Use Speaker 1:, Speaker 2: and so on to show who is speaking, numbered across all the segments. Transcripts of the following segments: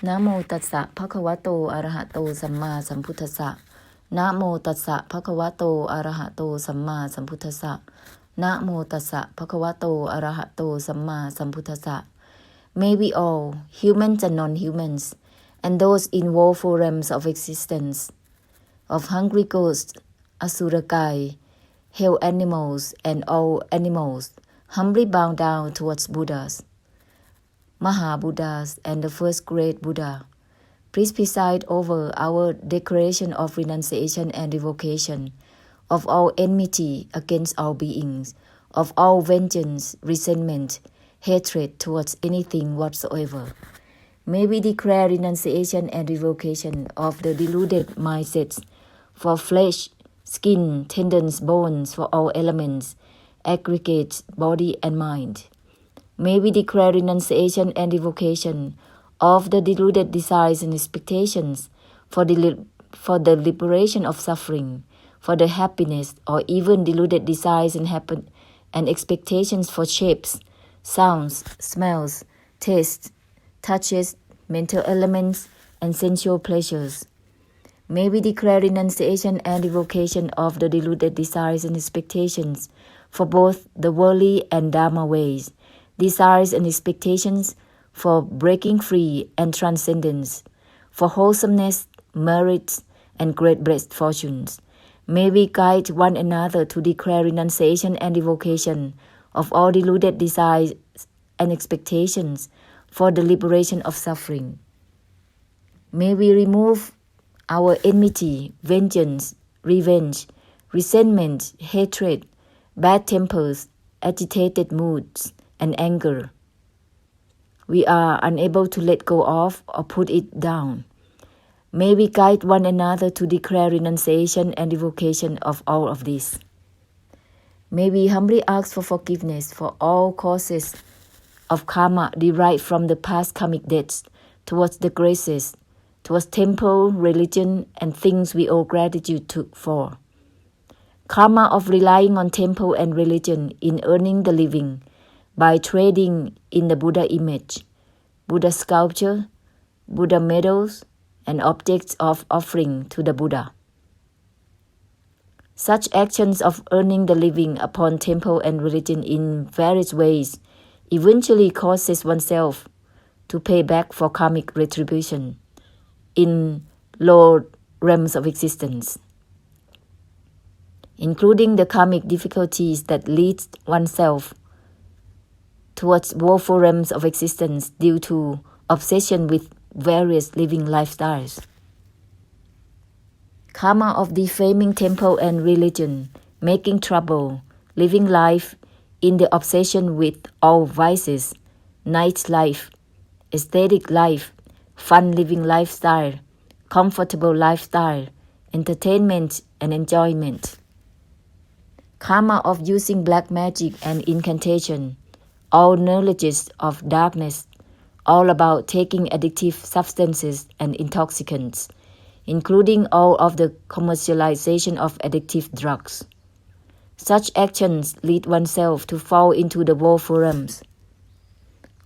Speaker 1: นะโมตัสสะภะคะวะโตอะระหะโตสัมมาสัมพุทธัสสะนะโมตัสสะภะคะวะโตอะระหะโตสัมมาสัมพุทธัสสะนะโมตัสสะภะคะวะโตอะระหะโตสัมมาสัมพุทธัสสะ May we all, humans and non-humans, and those in woeful realms of existence, of hungry ghosts, asura kai, hell animals, and all animals, humbly bow down towards Buddhas, Maha Buddhas, and the first great Buddha. Please preside over our declaration of renunciation and revocation of all enmity against all beings, of all vengeance, resentment, hatred towards anything whatsoever. May we declare renunciation and revocation of the deluded mindsets for flesh, skin, tendons, bones, for all elements, aggregates, body and mind. May we declare renunciation and revocation of the deluded desires and expectations for the liberation of suffering, for the happiness, or even deluded desires and expectations for shapes, sounds, smells, tastes, touches, mental elements, and sensual pleasures. May we declare renunciation and revocation of the deluded desires and expectations for both the worldly and Dharma ways, desires and expectations for breaking free and transcendence, for wholesomeness, merits, and great blessed fortunes. May we guide one another to declare renunciation and revocation of all deluded desires and expectations for the liberation of suffering. May we remove our enmity, vengeance, revenge, resentment, hatred, bad tempers, agitated moods, and anger. We are unable to let go of or put it down. May we guide one another to declare renunciation and revocation of all of this. May we humbly ask for forgiveness for all causes of karma derived from the past karmic debts towards the graces, towards temple, religion, and things we owe gratitude for. Karma of relying on temple and religion in earning the living by trading in the Buddha image, Buddha sculpture, Buddha medals, and objects of offering to the Buddha. Such actions of earning the living upon temple and religion in various ways eventually causes oneself to pay back for karmic retribution in lower realms of existence, including the karmic difficulties that lead oneself towards woeful realms of existence due to obsession with various living lifestyles. Karma of defaming temple and religion, making trouble, living life in the obsession with all vices, nightlife, aesthetic life, fun living lifestyle, comfortable lifestyle, entertainment and enjoyment. Karma of using black magic and incantation, all knowledges of darkness, all about taking addictive substances and intoxicants, including all of the commercialization of addictive drugs. Such actions lead oneself to fall into the woeful realms.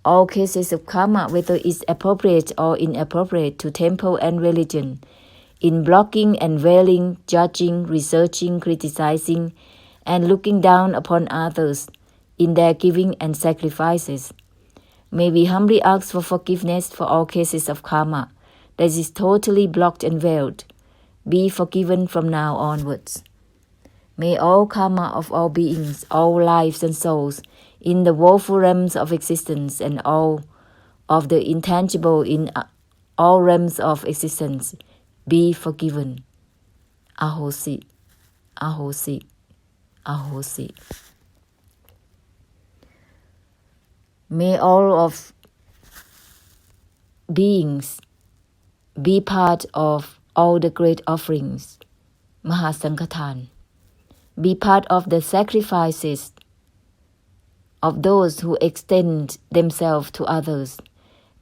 Speaker 1: All cases of karma, whether it's appropriate or inappropriate to temple and religion, in blocking and veiling, judging, researching, criticizing, and looking down upon others in their giving and sacrifices. May we humbly ask for forgiveness for all cases of karma that is totally blocked and veiled. Be forgiven from now onwards. May all karma of all beings, all lives and souls in the woeful realms of existence and all of the intangible in all realms of existence be forgiven. Ahosi, Ahosi, Ahosi. May all of beings be part of all the great offerings, Mahasankhathan, be part of the sacrifices of those who extend themselves to others,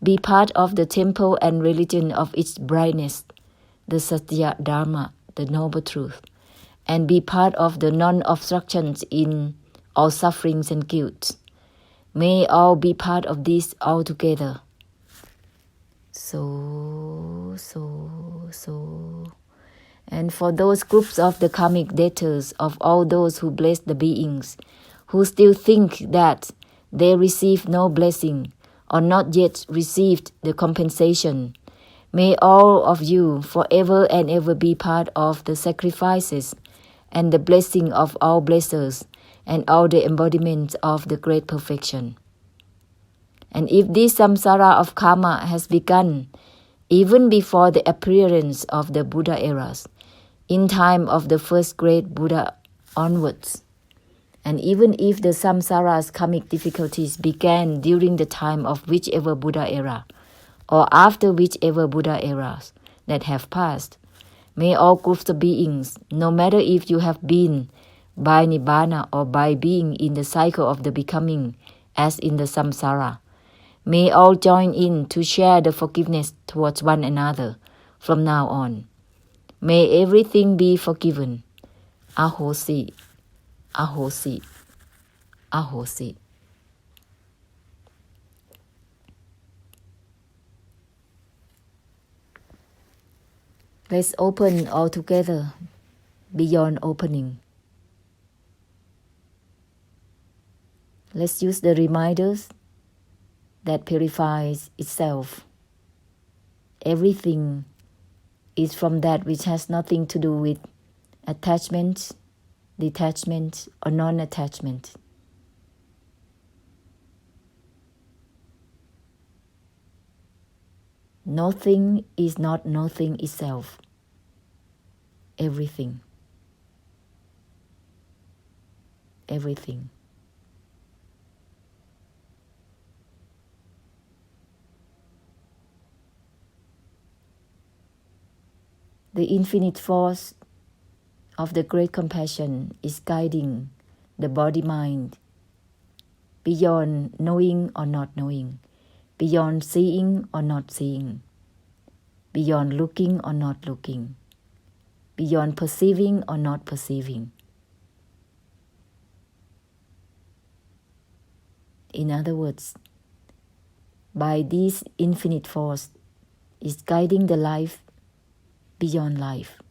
Speaker 1: be part of the temple and religion of its brightness, the Satya Dharma, the noble truth, and be part of the non-obstructions in all sufferings and guilt. May all be part of this altogether. so. And for those groups of the karmic debtors, of all those who bless the beings, who still think that they receive no blessing or not yet received the compensation, may all of you forever and ever be part of the sacrifices and the blessing of all blessers and all the embodiments of the great perfection. And if this samsara of karma has begun even before the appearance of the Buddha eras, in time of the first great Buddha onwards, and even if the samsara's karmic difficulties began during the time of whichever Buddha era, or after whichever Buddha eras that have passed, may all groups of beings, no matter if you have been by Nibbana or by being in the cycle of the becoming, as in the samsara, may all join in to share the forgiveness towards one another from now on. May everything be forgiven. Ahosi, ahosi, ahosi. Let's open all together beyond opening. Let's use the reminders that purifies itself. Everything is from that which has nothing to do with attachment, detachment, or non-attachment. Nothing is not nothing itself. Everything. Everything. The infinite force of the great compassion is guiding the body-mind beyond knowing or not knowing, beyond seeing or not seeing, beyond looking or not looking, beyond perceiving or not perceiving. In other words, by this infinite force is guiding the life beyond life,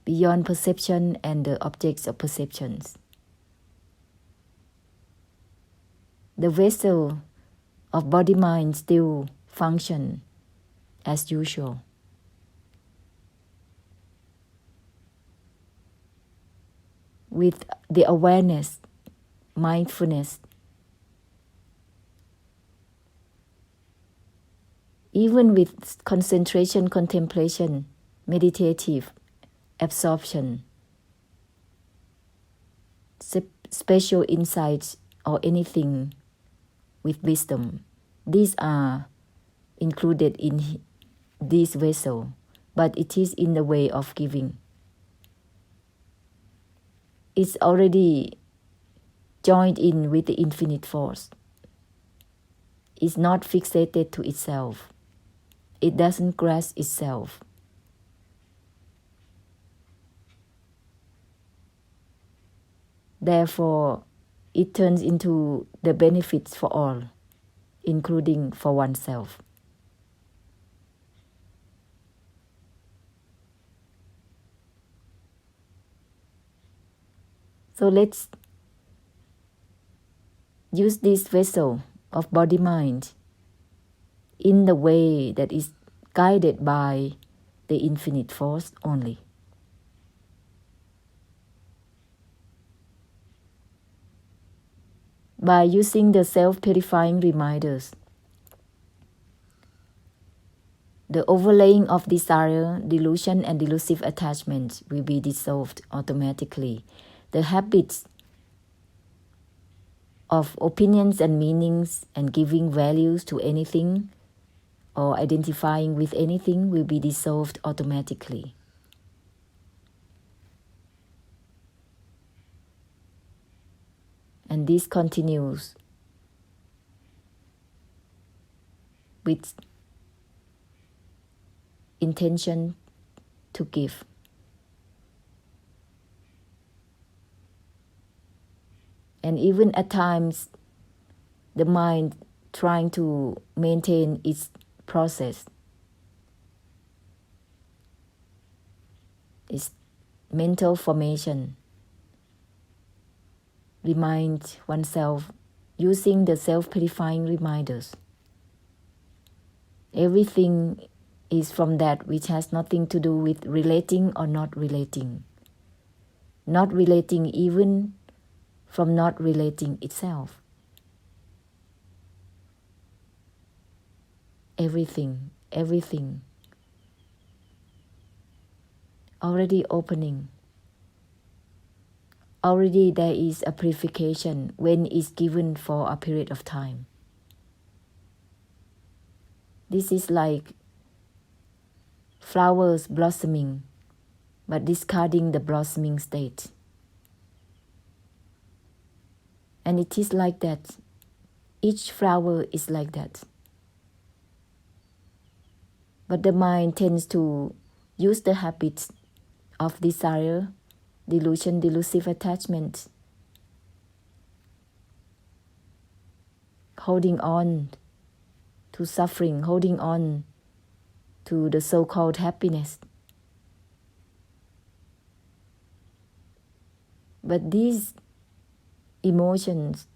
Speaker 1: beyond perception and the objects of perceptions. The vessel of body-mind still function as usual. With the awareness, mindfulness, even with concentration, contemplation, meditative, absorption, special insights, or anything with wisdom. These are included in this vessel, but it is in the way of giving. It's already joined in with the infinite force. It's not fixated to itself. It doesn't grasp itself. Therefore, it turns into the benefits for all, including for oneself. So let's use this vessel of body-mind in the way that is guided by the infinite force only. By using the self-purifying reminders, the overlaying of desire, delusion, and delusive attachment will be dissolved automatically. The habits of opinions and meanings and giving values to anything or identifying with anything will be dissolved automatically. And this continues with intention to give. And even at times, the mind trying to maintain its process. It's mental formation. Remind oneself using the self-purifying reminders. Everything is from that which has nothing to do with relating or not relating. Not relating even from not relating itself. Everything already opening. Already there is a purification when it's given for a period of time. This is like flowers blossoming, but discarding the blossoming state. And it is like that. Each flower is like that. But the mind tends to use the habits of desire, delusion, delusive attachment, holding on to suffering, holding on to the so-called happiness. But these emotions,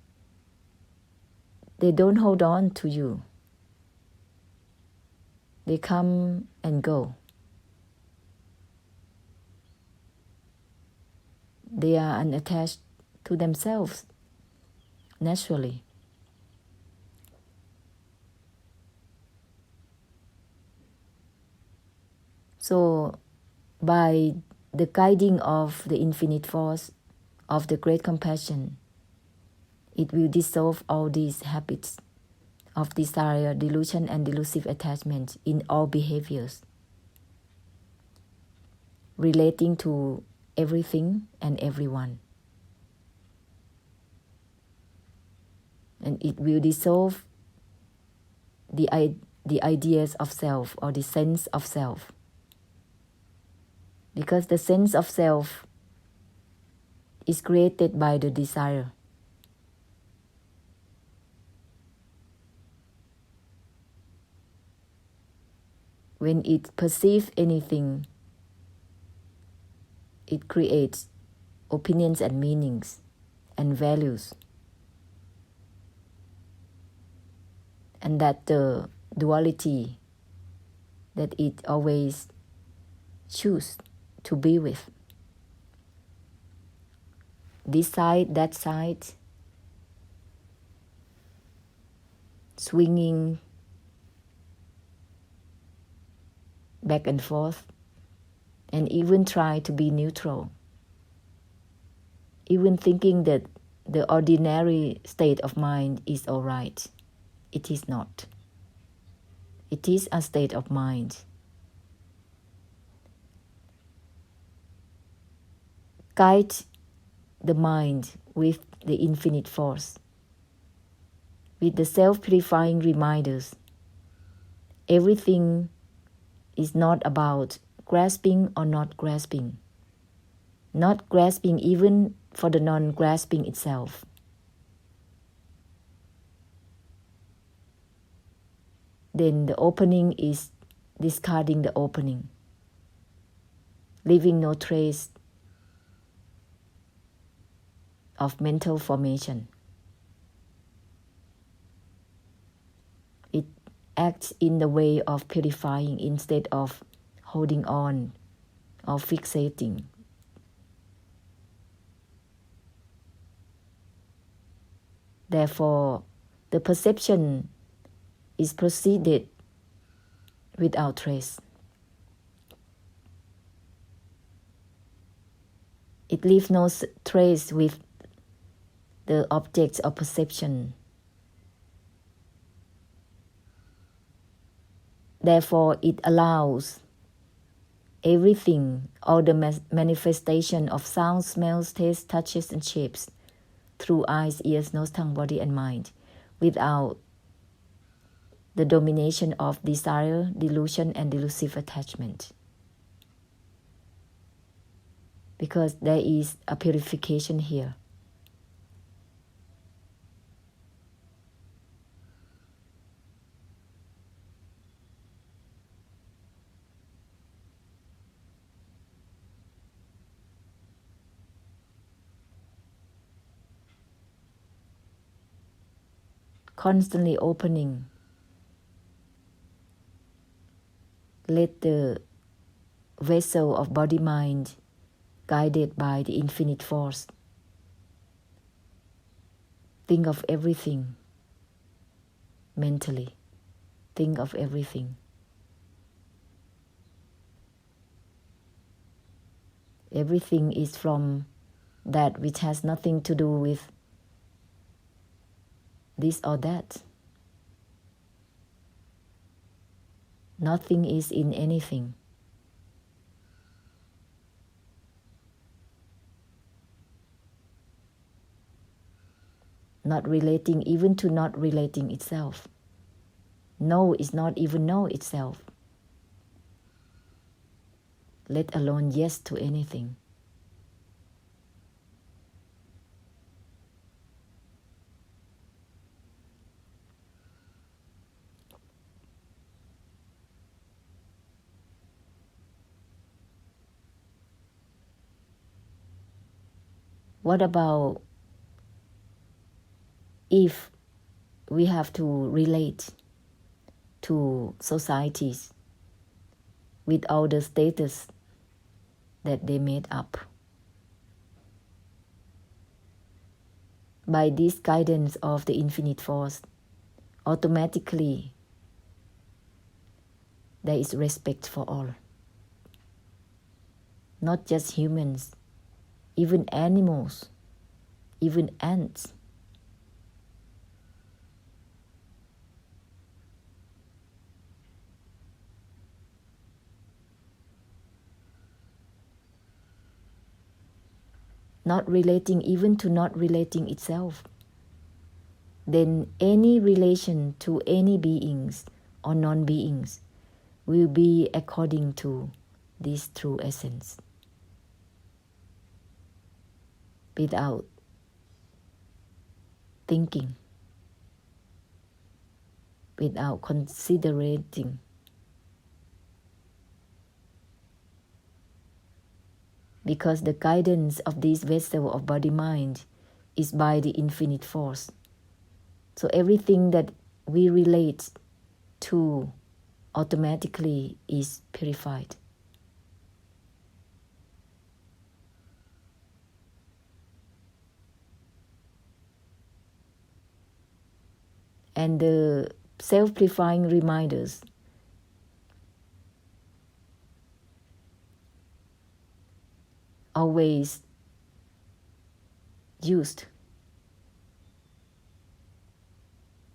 Speaker 1: they don't hold on to you. They come and go. They are unattached to themselves naturally. So, by the guiding of the infinite force of the great compassion, it will dissolve all these habits of desire, delusion, and delusive attachment in all behaviors, relating to everything and everyone. And it will dissolve the ideas of self or the sense of self. Because the sense of self is created by the desire. When it perceives anything, it creates opinions and meanings and values. And that the duality that it always chooses to be with. This side, that side, swinging back and forth, and even try to be neutral. Even thinking that the ordinary state of mind is all right. It is not. It is a state of mind. Guide the mind with the infinite force, with the self-purifying reminders. Everything is not about grasping or not grasping. Not grasping even for the non-grasping itself. Then the opening is discarding the opening, leaving no trace of mental formation. It acts in the way of purifying instead of holding on or fixating. Therefore, the perception is proceeded without trace. It leaves no trace with the objects of perception. Therefore, it allows everything, all the manifestation of sounds, smells, tastes, touches, and shapes through eyes, ears, nose, tongue, body, and mind, without the domination of desire, delusion, and delusive attachment. Because there is a purification here. constantly opening. Let the vessel of body-mind guided by the infinite force. Think of everything mentally. Think of everything. Everything is from that which has nothing to do with this or that. Nothing is in anything. Not relating even to not relating itself. No is not even no itself, let alone yes to anything. What about if we have to relate to societies with all the status that they made up? By this guidance of the infinite force, automatically there is respect for all. Not just humans, even animals, even ants. Not relating even to not relating itself, then any relation to any beings or non-beings will be according to this true essence, without thinking, without considering. Because the guidance of this vessel of body-mind is by the infinite force. So everything that we relate to automatically is purified. And the self-purifying reminders always used.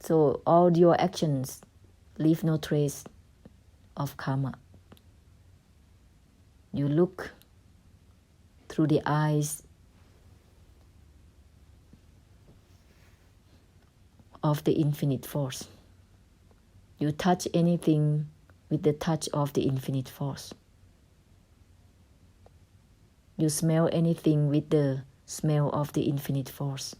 Speaker 1: So all your actions leave no trace of karma. You look through the eyes of the infinite force. You touch anything with the touch of the infinite force. You smell anything with the smell of the infinite force.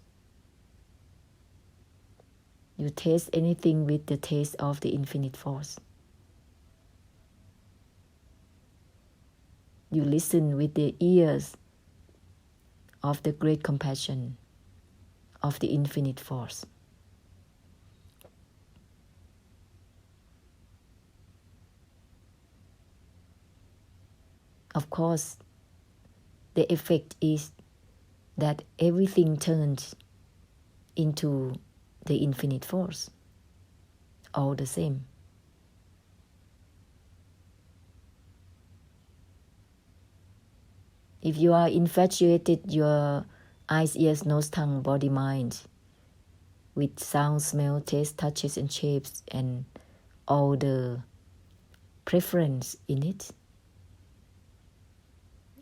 Speaker 1: You taste anything with the taste of the infinite force. You listen with the ears of the great compassion of the infinite force. Of course, the effect is that everything turns into the infinite force, all the same. If you are infatuated, your eyes, ears, nose, tongue, body, mind, with sound, smell, taste, touches, and shapes, and all the preference in it,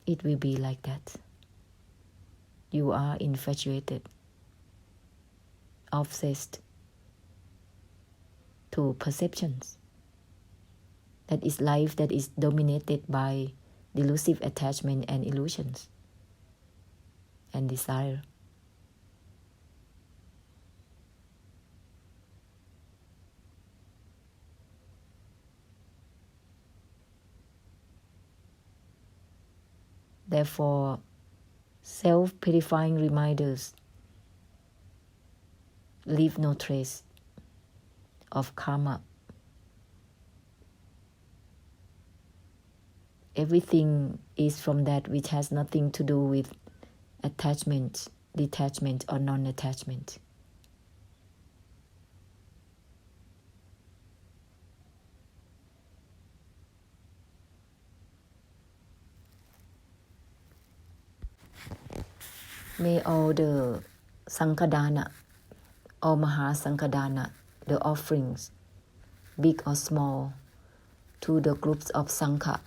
Speaker 1: it will be like that. You are infatuated, obsessed to perceptions. That is life that is dominated by delusive attachment and illusions and desire. Therefore, self-purifying reminders leave no trace of karma. Everything is from that which has nothing to do with attachment, detachment, or non-attachment. May all the Sankadana or Mahasankadana, the offerings, big or small, to the groups of Sankha,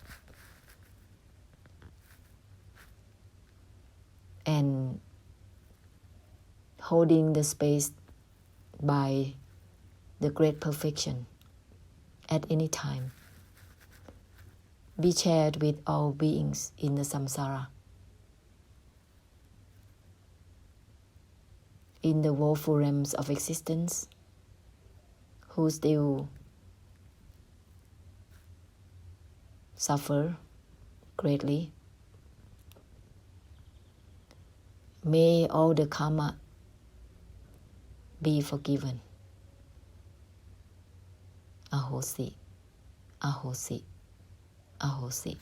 Speaker 1: and holding the space by the great perfection at any time, be shared with all beings in the samsara, in the woeful realms of existence, who still suffer greatly. May all the karma be forgiven. Ahosi, Ahosi, Ahosi.